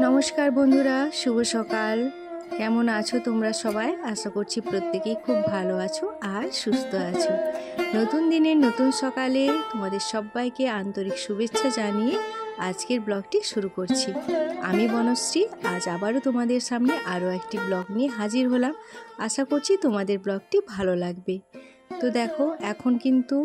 নমস্কার বন্ধুরা, শুভ সকাল। কেমন আছো তোমরা সবাই? আশা করছি প্রত্যেকেই খুব ভালো আছো আর সুস্থ আছো। নতুন দিনের নতুন সকালে তোমাদের সবাইকে আন্তরিক শুভেচ্ছা জানিয়ে আজকের ব্লগটি শুরু করছি। আমি বনশ্রী। আজ আবারও তোমাদের সামনে আরও একটি ব্লগ নিয়ে হাজির হলাম। আশা করছি তোমাদের ব্লগটি ভালো লাগবে। তো দেখো, এখন কিন্তু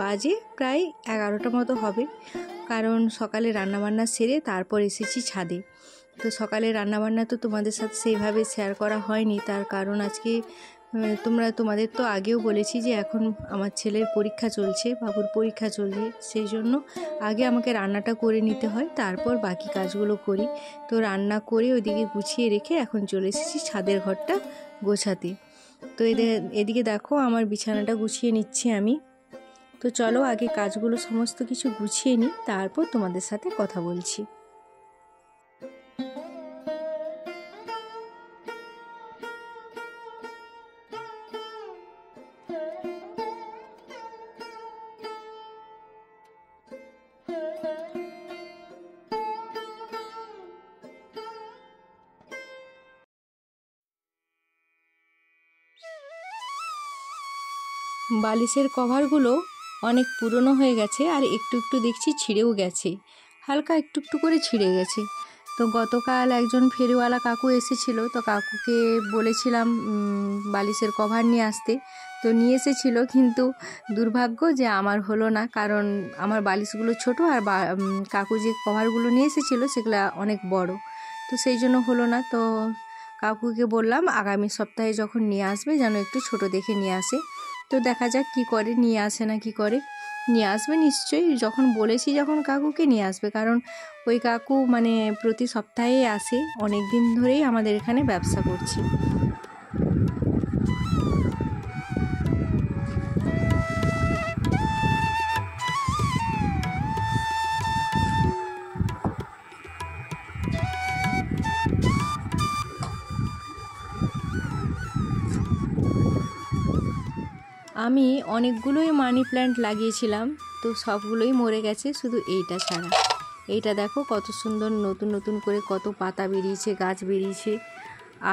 বাজে প্রায় 11টা মতো হবে, কারণ সকালে রান্নাবান্না সেরে তারপর এসেছি ছাদে। তো সকালে রান্নাবান্না তো তোমাদের সাথে সেইভাবে শেয়ার করা হয়নি, তার কারণ আজকে তোমাদের তো আগেও বলেছি যে এখন আমার ছেলের পরীক্ষা চলছে, বাবুর পরীক্ষা চলছে, সেই জন্য আগে আমাকে রান্নাটা করে নিতে হয়, তারপর বাকি কাজগুলো করি। তো রান্না করে ওইদিকে গুছিয়ে রেখে এখন চলে এসেছি ছাদের ঘরটা গোছাতে। তো এদিকে দেখো, আমার বিছানাটা গুছিয়ে নিচ্ছি আমি। তো চলো আগে কাজগুলো সমস্ত কিছু গুছিয়ে নিই, তারপর তোমাদের সাথে কথা বলছি। বালিশের কভারগুলো অনেক পুরনো হয়ে গেছে, আর একটু একটু দেখছি ছিঁড়েও গেছে, হালকা একটু একটু করে ছিঁড়ে গেছে। তো গতকাল একজন ফেরিওয়ালা কাকু এসেছিল, তো কাকুকে বলেছিলাম বালিশের কভার নিয়ে আসতে, তো নিয়ে এসেছিল, কিন্তু দুর্ভাগ্য যে আমার হলো না, কারণ আমার বালিশগুলো ছোট আর কাকু যে কভারগুলো নিয়ে এসেছিলো সেগুলো অনেক বড়, তো সেই জন্য হলো না। তো কাকুকে বললাম আগামী সপ্তাহে যখন নিয়ে আসবে যেন একটু ছোট দেখে নিয়ে আসে। তো দেখা যাক কি করে, নিয়ে আসে না কি করে। নিয়ে আসবে নিশ্চয়ই, যখন বলেছি যখন কাকুকে নিয়ে আসবে, কারণ ওই কাকু মানে প্রতি সপ্তাহে আসে, অনেক দিন ধরেই আমাদের এখানে ব্যবসা করছে। আমি অনেকগুলোই মানি প্ল্যান্ট লাগিয়েছিলাম, তো সবগুলোই মরে গেছে, শুধু এইটা ছাড়া। এইটা দেখো কত সুন্দর নতুন নতুন করে কত পাতা বেরিয়েছে, গাছ বেরিয়েছে,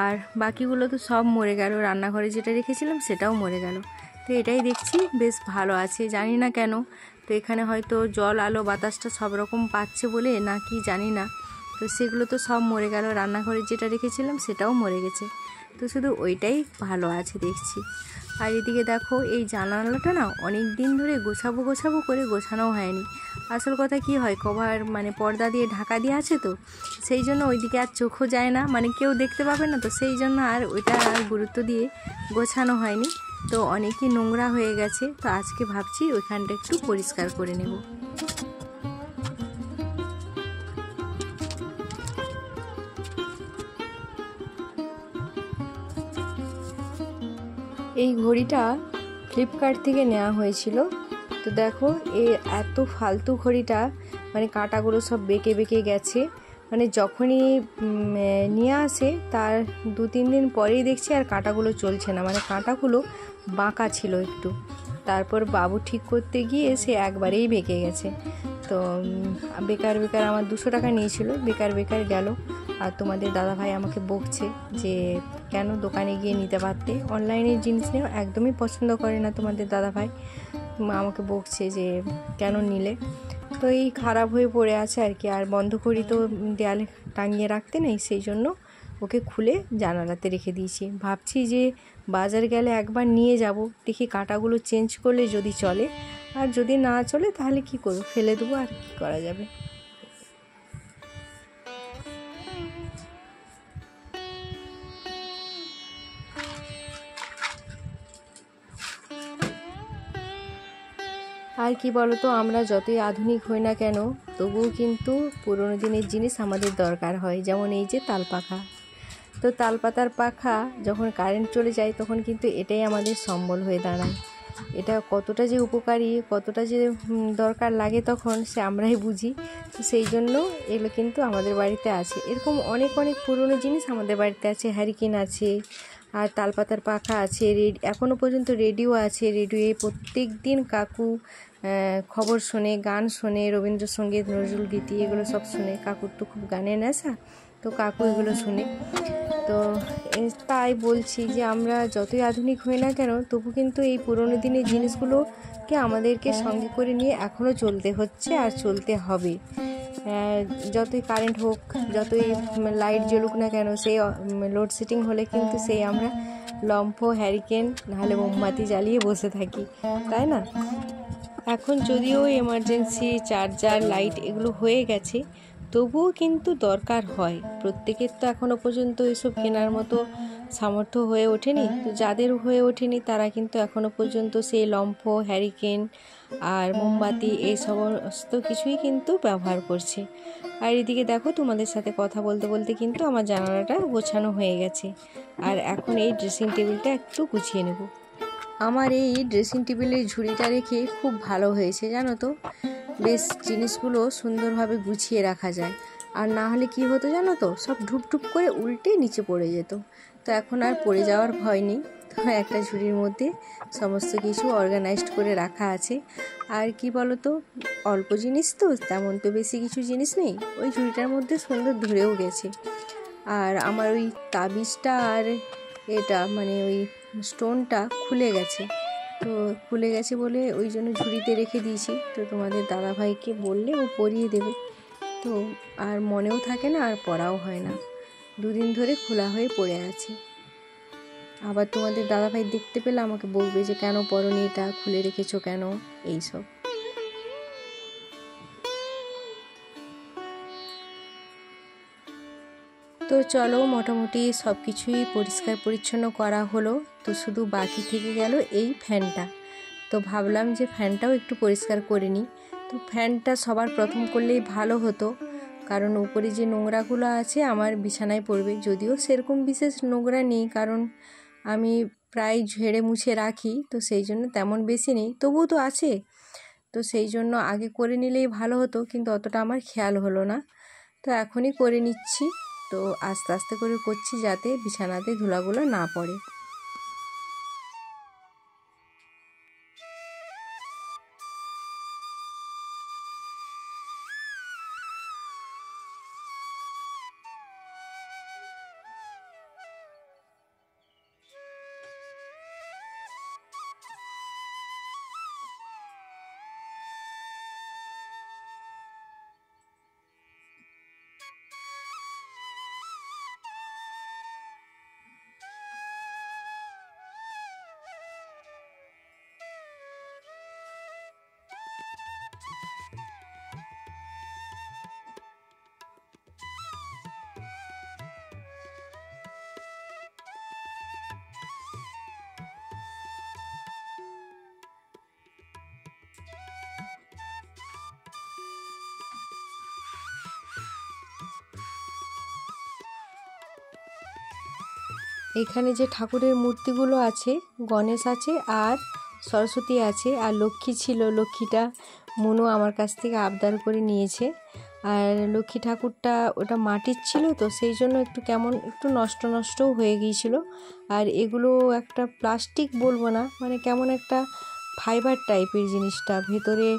আর বাকিগুলো তো সব মরে গেল। রান্নাঘরে যেটা রেখেছিলাম সেটাও মরে গেল। তো এটাই দেখছি বেশ ভালো আছে, জানি না কেন। তো এখানে হয়তো জল আলো বাতাসটা সব রকম পাচ্ছে বলে না কি জানি না, তো সেগুলো তো সব মরে গেল। রান্নাঘরে যেটা রেখেছিলাম সেটাও মরে গেছে, তো শুধু ওইটাই ভালো আছে দেখছি। আর এদিকে দেখো, এই জানালাটা না অনেক দিন ধরে গোছাবো করে গোছানো হয়নি। আসল কথা কি হয়, কভার মানে পর্দা দিয়ে ঢাকা দিয়ে আছে, তো সেই জন্য ওইদিকে আর চোখও যায় না, মানে কেউ দেখতে পাবে না, তো সেই জন্য আর ওইটা আর গুরুত্ব দিয়ে গোছানো হয়নি। তো অনেকই নোংরা হয়ে গেছে, তো আজকে ভাবছি ওইখানটা একটু পরিষ্কার করে নেব। এই ঘড়িটা ফ্লিপকার্ট থেকে নেওয়া হয়েছিল। তো দেখো, এত ফালতু ঘড়িটা, মানে কাঁটাগুলো সব বেঁকে বেঁকে গেছে, মানে যখনই নিয়ে আসে তার 2-3 দিন পরেই দেখছি আর কাঁটাগুলো চলছে না, মানে কাঁটাগুলো বাঁকা ছিল একটু। তারপর বাবু ঠিক করতে গিয়ে সে একবারেই বেঁকে গেছে। তো বেকার আমার 200 টাকা নিয়েছিল, বেকার গেল। আর তোমাদের দাদাভাই আমাকে বকছে যে কেন দোকানে গিয়ে নিতে পারতে, অনলাইনের জিনিস নিয়ে একদমই পছন্দ করে না তোমাদের দাদাভাই, আমাকে বকছে যে কেন নিলে। তো এই খারাপ হয়ে পড়ে আছে আর কি, আর বন্ধ করি তো দেয়ালে টাঙিয়ে রাখতে নেই, সেই জন্য ওকে খুলে জানালাতে রেখে দিয়েছি। ভাবছি যে বাজার গেলে একবার নিয়ে যাব, দেখি কাঁটাগুলো চেঞ্জ করলে যদি চলে, আর যদি না চলে তাহলে কি করব, ফেলে দেবো, আর কি করা যাবে। আর কি বলতো, আমরা যতই আধুনিক হই না কেন, তবুও কিন্তু পুরোনো দিনের জিনিস আমাদের দরকার হয়। যেমন এই যে তালপাখা, তো তালপাতার পাখা যখন কারেন্ট চলে যায় তখন কিন্তু এটাই আমাদের সম্বল হয়ে দাঁড়ায়। এটা কতটা যে উপকারী, কতটা যে দরকার লাগে তখন সে আমরাই বুঝি। তো সেই জন্য এগুলো কিন্তু আমাদের বাড়িতে আছে। এরকম অনেক পুরনো জিনিস আমাদের বাড়িতে আছে, হ্যারিকেন আছে, আর তালপাতার পাখা আছে, এখনও পর্যন্ত রেডিও আছে। রেডিওয়ে প্রত্যেক দিন কাকু খবর শোনে, গান শোনে, রবীন্দ্রসঙ্গীত, নজরুলগীতি এগুলো সব শোনে। কাকুর তো খুব গানের নেশা, তো কাকু এগুলো শুনে। তো তাই বলছি যে আমরা যতই আধুনিক হই না কেন, তবু কিন্তু এই পুরোনো দিনের জিনিসগুলোকে আমাদেরকে সঙ্গে করে নিয়ে এখনও চলতে হচ্ছে আর চলতে হবে। যতই কারেন্ট হোক, যতই লাইট জ্বলুক না কেন, সেই লোডশেডিং হলে কিন্তু সেই আমরা লম্ফ, হ্যারিকেন নাহলে মোমবাতি জ্বালিয়ে বসে থাকি, তাই না? এখন যদিও এমার্জেন্সি চার্জার, লাইট এগুলো হয়ে গেছে, তবুও কিন্তু দরকার হয়। প্রত্যেকের তো এখনও পর্যন্ত এসব কেনার মতো সামর্থ্য হয়ে ওঠেনি। তো যাদের হয়ে ওঠেনি তারা কিন্তু এখনও পর্যন্ত সেই লম্ফ, হ্যারিকেন আর মোমবাতি এই সমস্ত কিছুই কিন্তু ব্যবহার করছে। আর এদিকে দেখো, তোমাদের সাথে কথা বলতে বলতে কিন্তু আমার জানালাটা গোছানো হয়ে গেছে। আর এখন এই ড্রেসিং টেবিলটা একটু গুছিয়ে নেব। আমার এই ড্রেসিং টেবিলের ঝুড়িটা রেখে খুব ভালো হয়েছে, জানো তো। বেশ জিনিসগুলো সুন্দরভাবে গুছিয়ে রাখা যায়। আর না হলে কি হতো জানো তো, সব ঢুপ করে উল্টে নিচে পড়ে যেত। তো এখন আর পড়ে যাওয়ার ভয় নেই। তো একটা ঝুড়ির মধ্যে সমস্ত কিছু অর্গানাইজড করে রাখা আছে। আর কি বলো তো, অল্প জিনিস তো, তেমন তো বেশি কিছু জিনিস নেই। ওই ঝুড়িটার মধ্যে সুন্দর ধরেও গেছে। আর আমার ওই তাবিজটা আর এটা মানে ওই স্টোনটা খুলে গেছে। তো খুলে গেছে বলে ওই জন্য ঝুড়িতে রেখে দিয়েছি। তো তোমাদের দাদাভাইকে বললে ও পরিয়ে দেবে। তো আর মনেও থাকে না, আর পড়াও হয় না। 2 দিন ধরে খোলা হয়ে পড়ে আছে। আবার তোমাদের দাদাভাই দেখতে পেলে আমাকে বলবে যে কেন পরনি, এটা খুলে রেখেছো কেন, এইসব। তো চলো, মোটামুটি সব কিছুই পরিষ্কার পরিচ্ছন্ন করা হলো। তো শুধু বাকি থেকে গেল এই ফ্যানটা। তো ভাবলাম যে ফ্যানটাও একটু পরিষ্কার করে নিই। তো ফ্যানটা সবার প্রথম করলেই ভালো হতো, কারণ উপরে যে নোংরাগুলো আছে আমার বিছানায় পড়বে। যদিও সেরকম বিশেষ নোংরা নেই, কারণ আমি প্রায় ঝেড়ে মুছে রাখি, তো সেই জন্য তেমন বেশি নেই, তবুও তো আছে। তো সেই জন্য আগে করে নিলেই ভালো হতো, কিন্তু অতটা আমার খেয়াল হলো না। তো এখনই করে নিচ্ছি। তো আস্তে আস্তে করে করছি যাতে বিছানাতে ধুলাগুলো না পড়ে। এখানে যে ঠাকুরের মূর্তিগুলো আছে, গণেশ আছে আর সরস্বতী আছে আর লক্ষ্মী ছিল। লক্ষ্মীটা মনু আমার কাছ থেকে আবদার করে নিয়েছে। আর লক্ষ্মী ঠাকুরটা ওটা মাটির ছিল, তো সেই জন্য একটু কেমন একটু নষ্টও হয়ে গিয়েছিল। আর এগুলো একটা প্লাস্টিক বলবো না, মানে কেমন একটা ফাইবার টাইপের জিনিসটা, ভেতরে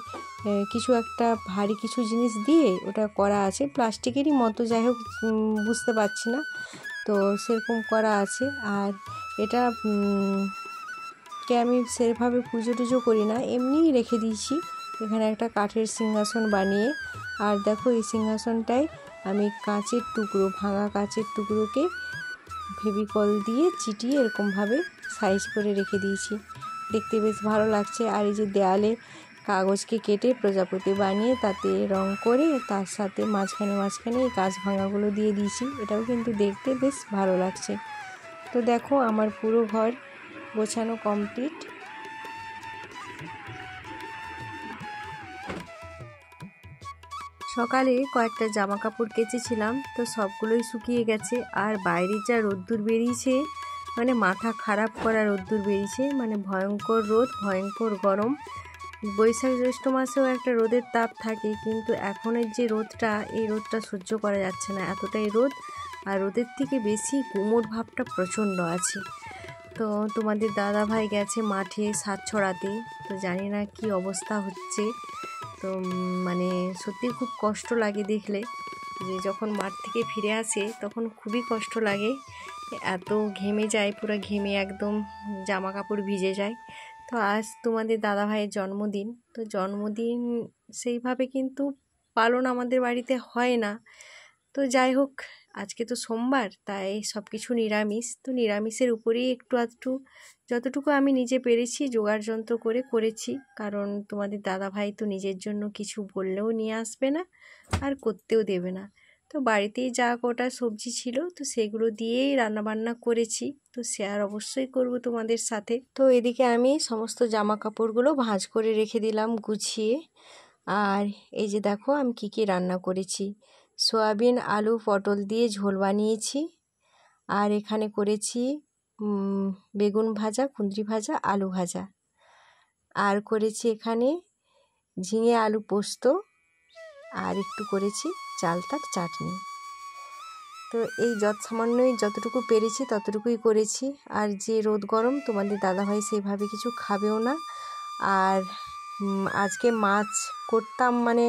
কিছু একটা ভারী কিছু জিনিস দিয়ে ওটা করা আছে, প্লাস্টিকেরই মতো, যাই হোক বুঝতে পারছি না। তো সেরকম করা আছে। আর এটা কে আমি সেভাবে পুজো টুজো করি না, এমনিই রেখে দিয়েছি এখানে একটা কাঠের সিংহাসন বানিয়ে। আর দেখো, এই সিংহাসনটায় আমি কাঁচের টুকরো, ভাঙা কাঁচের টুকরোকে ফেভিকল দিয়ে চিটিয়ে এরকমভাবে সাইজ করে রেখে দিয়েছি। দেখতে বেশ ভালো লাগছে। আর এই যে দেয়ালে কাগজকে কেটে প্রজাপতি বানিয়ে তাতে রং করে তার সাথে মাঝখানে এই কাঁচ ভাঙাগুলো দিয়ে দিয়েছি। এটাও কিন্তু দেখতে বেশ ভালো লাগছে। তো দেখো, আমার পুরো ঘর গোছানো কমপ্লিট। সকালে কয়েকটা জামা কাপড় কেচেছিলাম, তো সবগুলোই শুকিয়ে গেছে। আর বাইরে যা রোদ্দুর বেরিয়েছে, মানে মাথা খারাপ করা রোদ্দুর বেরিয়েছে, মানে ভয়ঙ্কর রোদ, ভয়ঙ্কর গরম। বৈশাখ জ্যৈষ্ঠ মাসেও একটা রোদের তাপ থাকে, কিন্তু এখনের যে রোদটা, এই রোদটা সহ্য করা যাচ্ছে না, এতটাই রোদ। আর রোদের থেকে বেশি গুমোট ভাবটা প্রচণ্ড আছে। তো তোমাদের দাদা ভাই গেছে মাঠে সার ছড়াতে। তো জানি না কি অবস্থা হচ্ছে। তো মানে সত্যি খুব কষ্ট লাগে দেখলে, যে যখন মাঠ থেকে ফিরে আসে তখন খুবই কষ্ট লাগে। এত ঘেমে যায়, পুরো ঘেমে একদম জামা কাপড় ভিজে যায়। তো আজ তোমাদের দাদা ভাইয়ের জন্মদিন। তো জন্মদিন সেইভাবে কিন্তু পালন আমাদের বাড়িতে হয় না। তো যাই হোক, আজকে তো সোমবার, তাই সব কিছু নিরামিষ। তো নিরামিষের উপরেই একটু আধটু যতটুকু আমি নিজে পেরেছি জোগাড় যন্ত্র করে করেছি। কারণ তোমাদের দাদা ভাই তো নিজের জন্য কিছু বললেও নিয়ে আসবে না, আর করতেও দেবে না। তো বাড়িতেই যা কটা সবজি ছিল তো সেগুলো দিয়েই রান্নাবান্না করেছি। তো শেয়ার অবশ্যই করব তোমাদের সাথে। তো এদিকে আমি সমস্ত জামা কাপড়গুলো ভাঁজ করে রেখে দিলাম গুছিয়ে। আর এই যে দেখো আমি কি রান্না করেছি। সয়াবিন আলু পটল দিয়ে ঝোল বানিয়েছি, আর এখানে করেছি বেগুন ভাজা, কুঁদরি ভাজা, আলু ভাজা, আর করেছি এখানে ঝিঙে আলু পোস্ত, আর একটু করেছি চালতার চাটনি। তো এই সামান্যই যতটুকু পেরেছি ততটুকুই করেছি। আর যে রোদ গরম, তোমাদের দাদাভাই সেভাবে কিছু খাবেও না। আর আজকে মাছ করতাম, মানে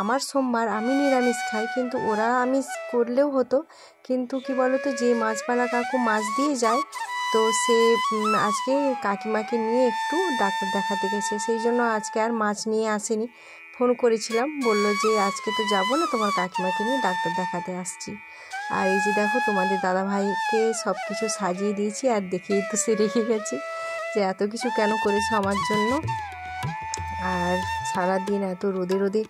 আমার সোমবার, আমি নিরামিষ খাই, কিন্তু ওরা আমিষ করলেও হতো। কিন্তু কি বলো তো, যে মাছওয়ালা কাকু মাছ দিয়ে যায়, তো সে আজকে কাকিমাকে নিয়ে একটু ডাক্তার দেখাতে গেছে, সেই জন্য আজকে আর মাছ নিয়ে আসেনি। ফোন করেছিলাম, বলল যে আজকে তো যাবো না, তোমার কাকিমাকে নিয়ে ডাক্তার দেখাতে আসছি। আর এই যে দেখো তোমাদের দাদাভাইকে সব কিছু সাজিয়ে দিয়েছি, আর দেখেই তো সে রেখে গেছে যে এত কিছু কেন করেছো আমার জন্য। আর সারাদিন এত রোদে রোদে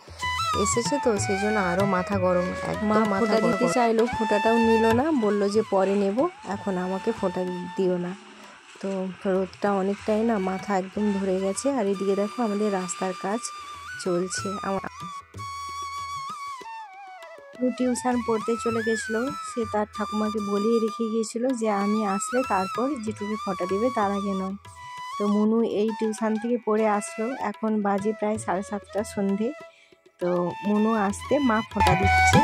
এসেছে, তো সেই জন্য আরও মাথা গরম। একদম ফোঁটা দিতে চাইলো, ফোঁটাটাও নিল না, বলল যে পরে নেব, এখন আমাকে ফোঁটা দিও না। তো রোদটা অনেকটাই না, মাথা একদম ধরে গেছে। আর এদিকে দেখো আমাদের রাস্তার কাজ চলছে। আমার টিউশন পড়তে চলে গেছিলো, সে তার ঠাকুমাকে বলিয়ে রেখে গিয়েছিল যে আমি আসলে তারপর যেটুকু ফোঁটা দেবে, তার আগে নয়। তো মুনু এই টিউশন থেকে পড়ে আসলো, এখন বাজে প্রায় 7:30 সন্ধে। তো মুনু আসতে মা ফোঁটা দিচ্ছে।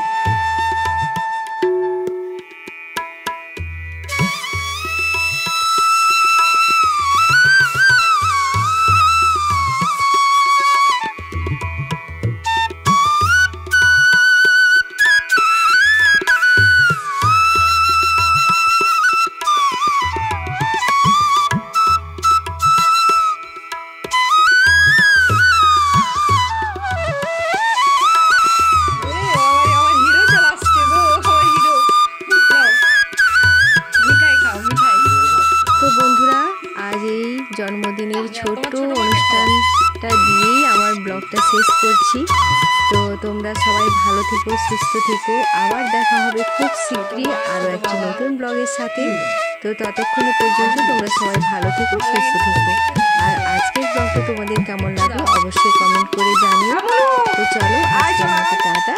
জন্মদিনের ছোট্ট অনুষ্ঠানটা দিয়েই আমার ব্লগটা শেষ করছি। তো তোমরা সবাই ভালো থেকো, সুস্থ থেকো। আবার দেখা হবে খুব শীঘ্রই আরও একটি নতুন ব্লগের সাথে। তো ততক্ষণ পর্যন্ত তোমরা সবাই ভালো থেকো, সুস্থ থেকো। আর আজকের ব্লগটা তোমাদের কেমন লাগলো অবশ্যই কমেন্ট করে জানিও। তো চলো আজকের মতো টাটা।